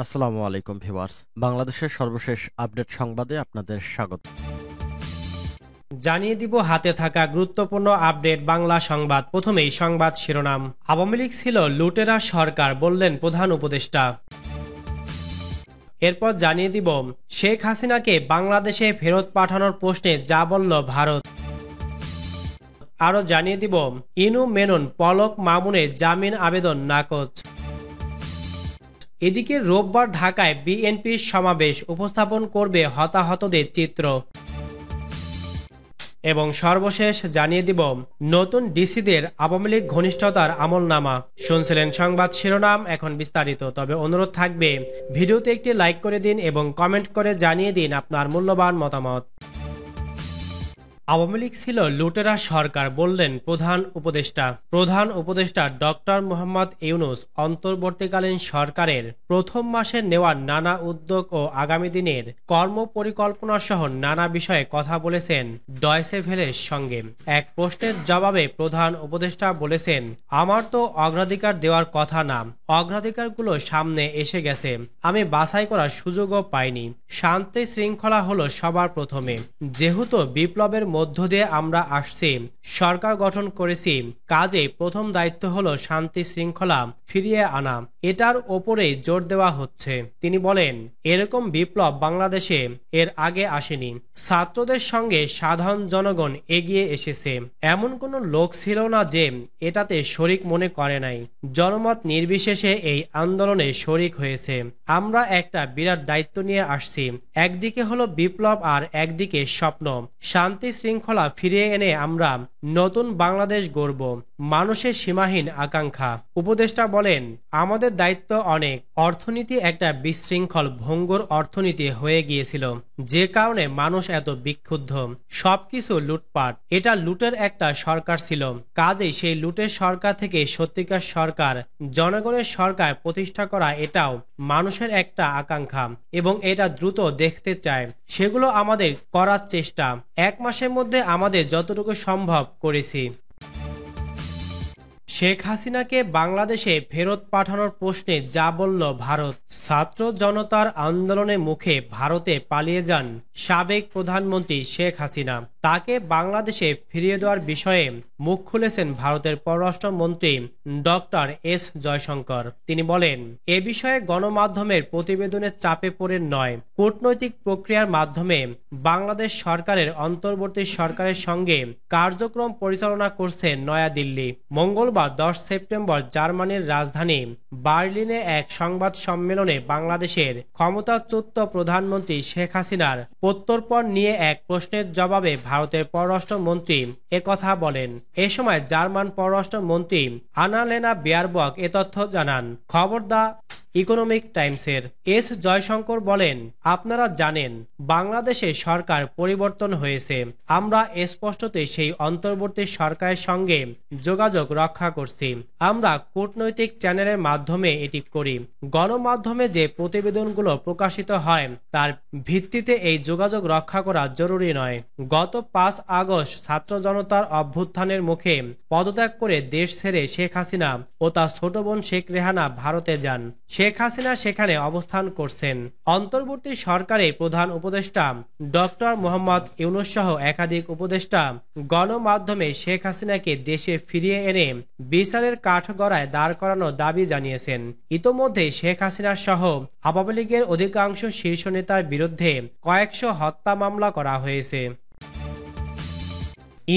আসসালামু আলাইকুম ভিউয়ার্স। বাংলাদেশের সর্বশেষ আপডেট সংবাদে আপনাদের স্বাগত। জানিয়ে দিব হাতে থাকা গুরুত্বপূর্ণ আপডেট বাংলা সংবাদ। প্রথমেই সংবাদ শিরোনাম। আওয়ামী লীগ ছিল লুটেরা সরকার, বললেন প্রধান উপদেষ্টা। এরপর জানিয়ে দিব শেখ হাসিনাকে বাংলাদেশে ফেরত পাঠানোর প্রশ্নে যা বলল ভারত। আরও জানিয়ে দিব ইনু মেনন পলক মামুনের জামিন আবেদন নাকচ। এদিকে রোববার ঢাকায় বিএনপির সমাবেশ, উপস্থাপন করবে হতাহতদের চিত্র। এবং সর্বশেষ জানিয়ে দিব নতুন ডিসিদের আওয়ামী লীগ ঘনিষ্ঠতার আমলনামা। শুনছিলেন সংবাদ শিরোনাম, এখন বিস্তারিত। তবে অনুরোধ থাকবে ভিডিওতে একটি লাইক করে দিন এবং কমেন্ট করে জানিয়ে দিন আপনার মূল্যবান মতামত। আওয়ামী লীগ ছিল লুটেরা সরকার, বললেন প্রধান উপদেষ্টা। প্রধান উপদেষ্টা ডক্টর মোহাম্মদ ইউনূস অন্তর্বর্তীকালীন সরকারের প্রথম মাসে নেওয়া নানা উদ্যোগ ও আগামী দিনের কর্মপরিকল্পনা সহ নানা বিষয়ে কথা বলেছেন ডয়চে ভেলের সঙ্গে। এক প্রশ্নের জবাবে প্রধান উপদেষ্টা বলেছেন, আমার তো অগ্রাধিকার দেওয়ার কথা না, অগ্রাধিকারগুলো সামনে এসে গেছে, আমি বাছাই করার সুযোগও পাইনি। শান্তি শৃঙ্খলা হলো সবার প্রথমে। যেহেতু বিপ্লবের মধ্য দিয়ে আমরা আসছি, সরকার গঠন করেছি, কাজে প্রথম দায়িত্ব হলো শান্তি শৃঙ্খলা ফিরিয়ে আনা, এটার ওপরেই জোর দেওয়া হচ্ছে। তিনি বলেন, এরকম বিপ্লব বাংলাদেশে এর আগে আসেনি। ছাত্রদের সঙ্গে সাধারণ জনগণ এগিয়ে এসেছে, এমন কোনো লোক ছিল না যে এটাতে শরিক মনে করে নাই। জনমত নির্বিশেষে এই আন্দোলনে শরিক হয়েছে। আমরা একটা বিরাট দায়িত্ব নিয়ে আসছি, একদিকে হলো বিপ্লব আর একদিকে স্বপ্ন, শান্তি শৃঙ্খলা ফিরিয়ে এনে আমরা নতুন বাংলাদেশ গড়ব, মানুষের সীমাহীন আকাঙ্ক্ষা। উপদেষ্টা বলেন, আমাদের দায়িত্ব অনেক। অর্থনীতি একটা বিশৃঙ্খল ভঙ্গুর অর্থনীতি হয়ে গিয়েছিল, যে কারণে মানুষ এত বিক্ষুব্ধ। সবকিছু লুটপাট, এটা লুটের একটা সরকার ছিল। কাজেই সেই লুটের সরকার থেকে সত্যিকার সরকার, জনগণের সরকার প্রতিষ্ঠা করা, এটাও মানুষের একটা আকাঙ্ক্ষা এবং এটা দ্রুত দেখতে চায়। সেগুলো আমাদের করার চেষ্টা। এক মাসের মধ্যে আমাদের যতটুকু সম্ভব করেছি। শেখ হাসিনাকে বাংলাদেশে ফেরত পাঠানোর প্রশ্নে যা বলল ভারত। ছাত্র জনতার আন্দোলনের মুখে ভারতে পালিয়ে যান সাবেক প্রধানমন্ত্রী শেখ হাসিনা। তাকে বাংলাদেশে ফিরিয়ে দেওয়ার বিষয়ে মুখ খুলেছেন ভারতের পররাষ্ট্রমন্ত্রী ডক্টর এস জয়শঙ্কর। তিনি বলেন, এ বিষয়ে গণমাধ্যমের প্রতিবেদনের চাপে পড়ে নয়, কূটনৈতিক প্রক্রিয়ার মাধ্যমে বাংলাদেশ সরকারের অন্তর্বর্তী সরকারের সঙ্গে কার্যক্রম পরিচালনা করছে নয়াদিল্লি। মঙ্গলবার 10 সেপ্টেম্বর জার্মানির রাজধানী বার্লিনে এক সংবাদ সম্মেলনে বাংলাদেশের ক্ষমতাচ্যুত প্রধানমন্ত্রী শেখ হাসিনার প্রত্যর্পণ নিয়ে এক প্রশ্নের জবাবে ভারতের পররাষ্ট্রমন্ত্রী একথা বলেন। এ সময় জার্মান পররাষ্ট্রমন্ত্রী আনালেনা বেয়ারবক এ তথ্য জানান। খবর দা ইকোনমিক টাইমসের এস জয়শঙ্কর বলেন, আপনারা জানেন বাংলাদেশে সরকার পরিবর্তন হয়েছে। আমরা স্পষ্টতই সেই অন্তর্বর্তী সরকারের সঙ্গে যোগাযোগ রক্ষা করছি। আমরা কূটনৈতিক চ্যানেলের মাধ্যমে এটি করি। গণমাধ্যমে যে প্রতিবেদনগুলো প্রকাশিত হয় তার ভিত্তিতে এই যোগাযোগ রক্ষা করা জরুরি নয়। গত 5 আগস্ট ছাত্র জনতার অভ্যুত্থানের মুখে পদত্যাগ করে দেশ ছেড়ে শেখ হাসিনা ও তার ছোট বোন শেখ রেহানা ভারতে যান। শেখ হাসিনা সেখানে অবস্থান করছেন। অন্তর্বর্তী সরকারে প্রধান উপদেষ্টা ডক্টর মোহাম্মদ ইউনূস সহ একাধিক উপদেষ্টা গণমাধ্যমে শেখ হাসিনাকে দেশে ফিরিয়ে এনে বিচারের কাঠগড়ায় দাঁড় করানোর দাবি জানিয়েছেন। ইতোমধ্যে শেখ হাসিনা সহ আওয়ামী লীগের অধিকাংশ শীর্ষ নেতার বিরুদ্ধে কয়েকশো হত্যা মামলা করা হয়েছে।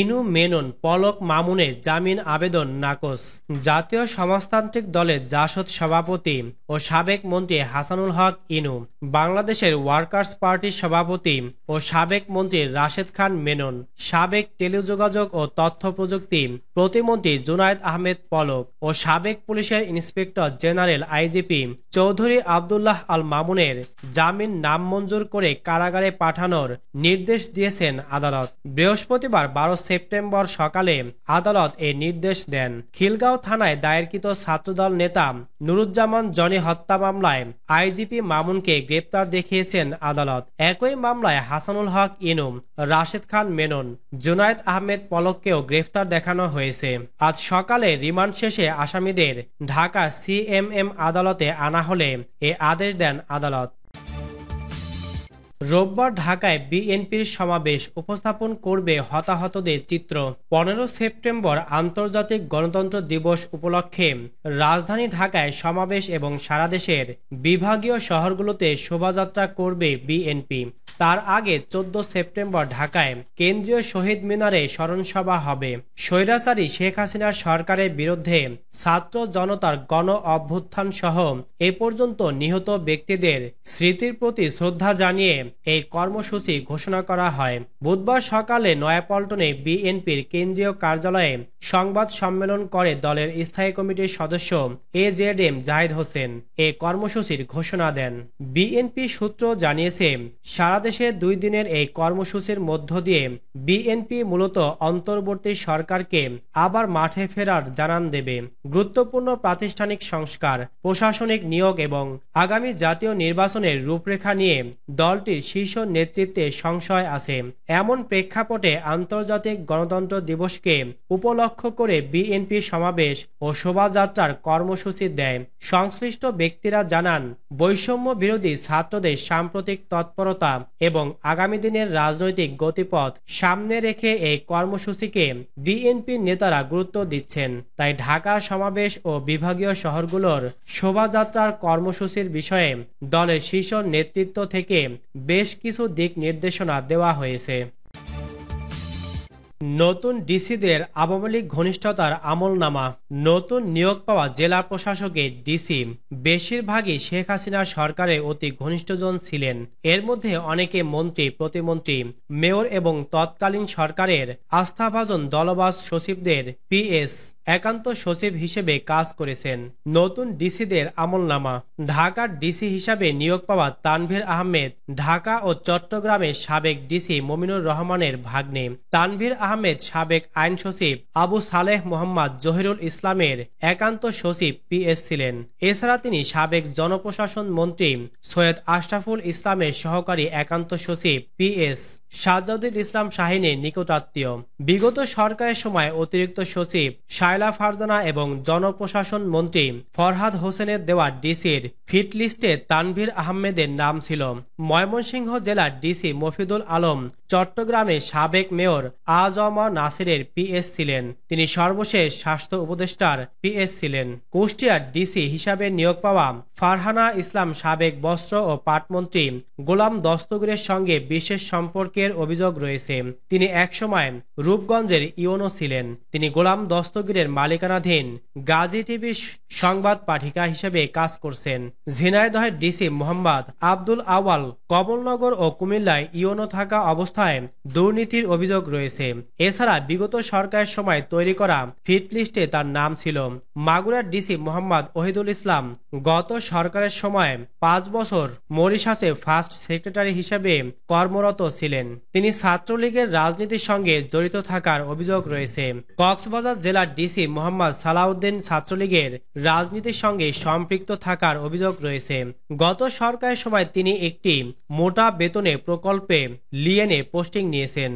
ইনু মেনন পলক মামুনের জামিন আবেদন নাকচ। জাতীয় সমাজতান্ত্রিক দলের জাসদ সভাপতি ও সাবেক মন্ত্রী হাসানুল হক ইনু, বাংলাদেশের ওয়ার্কার্স পার্টির সভাপতি ও সাবেক মন্ত্রী রাশেদ খান মেনন, সাবেক টেলিযোগাযোগ ও তথ্য প্রযুক্তি প্রতিমন্ত্রী জুনায়েদ আহমেদ পলক ও সাবেক পুলিশের inspector general IGP Chowdhury Abdullah Al মামুনের জামিন নামঞ্জুর করে কারাগারে পাঠানোর নির্দেশ দিয়েছেন আদালত। বৃহস্পতিবার 12 সেপ্টেম্বর সকালে আদালত এ নির্দেশ দেন। খিলগাঁও থানায় দায়েরকৃত ছাত্রদল নেতা নুরুজ্জামান জনি হত্যা মামলায় আইজিপি মামুনকে গ্রেপ্তার দেখিয়েছেন আদালত। একই মামলায় হাসানুল হক ইনু, রাশেদ খান মেনন, জুনায়েদ আহমেদ পলককেও গ্রেফতার দেখানো হয়েছে। আজ সকালে রিমান্ড শেষে আসামিদের ঢাকা সিএমএম আদালতে আনা হলে এ আদেশ দেন আদালত। রোববার ঢাকায় বিএনপির সমাবেশ উপস্থাপন করবে হতাহতদের চিত্র। 15 সেপ্টেম্বর আন্তর্জাতিক গণতন্ত্র দিবস উপলক্ষে রাজধানী ঢাকায় সমাবেশ এবং সারা দেশের বিভাগীয় শহরগুলোতে শোভাযাত্রা করবে বিএনপি। তার আগে 14 সেপ্টেম্বর ঢাকায় কেন্দ্রীয় শহীদ মিনারে স্মরণসভা হবে। স্বৈরাচারী শেখ হাসিনার সরকারের বিরুদ্ধে ছাত্র জনতার গণ অভ্যুত্থান সহ এ পর্যন্ত নিহত ব্যক্তিদের স্মৃতির প্রতি শ্রদ্ধা জানিয়ে এই কর্মসূচি ঘোষণা করা হয়। বুধবার সকালে নয়াপল্টনে বিএনপির কেন্দ্রীয় কার্যালয়ে সংবাদ সম্মেলন করে দলের স্থায়ী কমিটির সদস্য এজেডএম জাহিদ হোসেন এ কর্মসূচির ঘোষণা দেন। বিএনপি সূত্র জানিয়েছে, সারা দেশে 2 দিনের এই কর্মসূচির মধ্য দিয়ে বিএনপি মূলত অন্তর্বর্তী সরকারকে আবার মাঠে ফেরার জানান দেবে। গুরুত্বপূর্ণ প্রাতিষ্ঠানিক সংস্কার, প্রশাসনিক নিয়োগ এবং আগামী জাতীয় নির্বাচনের রূপরেখা নিয়ে দলটির শীর্ষ নেতৃত্বে সংশয় আছে। এমন প্রেক্ষাপটে আন্তর্জাতিক গণতন্ত্র দিবসকে উপলক্ষ করে বিএনপি সমাবেশ ও শোভাযাত্রার কর্মসূচি দেয়। সংশ্লিষ্ট ব্যক্তিরা জানান, বৈষম্য বিরোধী ছাত্রদের সাম্প্রতিক তৎপরতা এবং আগামী দিনের রাজনৈতিক গতিপথ সামনে রেখে এই কর্মসূচিকে বিএনপির নেতারা গুরুত্ব দিচ্ছেন। তাই ঢাকার সমাবেশ ও বিভাগীয় শহরগুলোর শোভাযাত্রার কর্মসূচির বিষয়ে দলের শীর্ষ নেতৃত্ব থেকে বেশ কিছু দিক নির্দেশনা দেওয়া হয়েছে। নতুন ডিসিদের আওয়ামী লীগ ঘনিষ্ঠতার আমলনামা। নতুন নিয়োগ পাওয়া জেলা প্রশাসকের ডিসি বেশিরভাগই শেখ হাসিনা সরকারের অতি ঘনিষ্ঠজন ছিলেন। এর মধ্যে অনেকে মন্ত্রী, প্রতিমন্ত্রী, মেয়র এবং তৎকালীন সরকারের আস্থাভাজন দলবাস সচিবদের পিএস একান্ত সচিব হিসেবে কাজ করেছেন। নতুন ডিসিদের আমলনামা। ঢাকার ডিসি হিসাবে নিয়োগ পাওয়া তানভীর আহমেদ ঢাকা ও চট্টগ্রামের সাবেক ডিসি মমিনুর রহমানের ভাগ্নে। তানভীর আহমেদ সাবেক আইন সচিব আবু সালেহ মোহাম্মদ জহিরুল ইসলামের একান্ত সচিব পিএস ছিলেন। এছাড়া তিনি সাবেক জনপ্রশাসন মন্ত্রী সৈয়দ আশরাফুল ইসলামের সহকারী একান্ত সচিব পিএস সাজ্জাদুল ইসলাম শাহীনের নিকটাত্মীয়। বিগত সরকারের সময় অতিরিক্ত সচিব শায়লা ফারজানা এবং জনপ্রশাসন মন্ত্রী ফরহাদ হোসেনের দেওয়া ডিসির ফিট লিস্টে তানভীর আহমেদের নাম ছিল। ময়মনসিংহ জেলার ডিসি মফিদুল আলম চট্টগ্রামের সাবেক মেয়র আজম নাসিরের পিএস ছিলেন। তিনি সর্বশেষ স্বাস্থ্য উপদেষ্টার পিএস ছিলেন। কুষ্টিয়ার ডিসি হিসাবে নিয়োগ পাওয়া ফারহানা ইসলাম সাবেক বস্ত্র ও পাটমন্ত্রী গোলাম দস্তগীরের সঙ্গে বিশেষ সম্পর্কের অভিযোগ রয়েছে। তিনি একসময় রূপগঞ্জের ইউনো ছিলেন। তিনি গোলাম দস্তগীরের মালিকানাধীন গাজী টিভি সংবাদ পাঠিকা হিসেবে কাজ করছেন। ঝিনাইদহের ডিসি মোহাম্মদ আব্দুল আওয়াল কমলনগর ও কুমিল্লায় ইউনো থাকা অবস্থায় দুর্নীতির অভিযোগ রয়েছে। এছাড়া বিগত সরকারের সময় তৈরি করা ফিট লিস্টে তার নাম ছিল। মাগুরার ডিসি মোহাম্মদ ওহিদুল ইসলাম গত সরকারের সময় 5 বছর মরিশাসে ফার্স্ট সেক্রেটারি হিসেবে কর্মরত ছিলেন। তিনি ছাত্রলীগের রাজনীতির সঙ্গে জড়িত থাকার অভিযোগ রয়েছে। কক্সবাজার জেলার ডিসি মোহাম্মদ সালাউদ্দিন ছাত্রলীগের রাজনীতির সঙ্গে সম্পৃক্ত থাকার অভিযোগ রয়েছে। গত সরকারের সময় তিনি একটি মোটা বেতনে প্রকল্পে লিয়েনে পোস্টিং নিয়েছেন।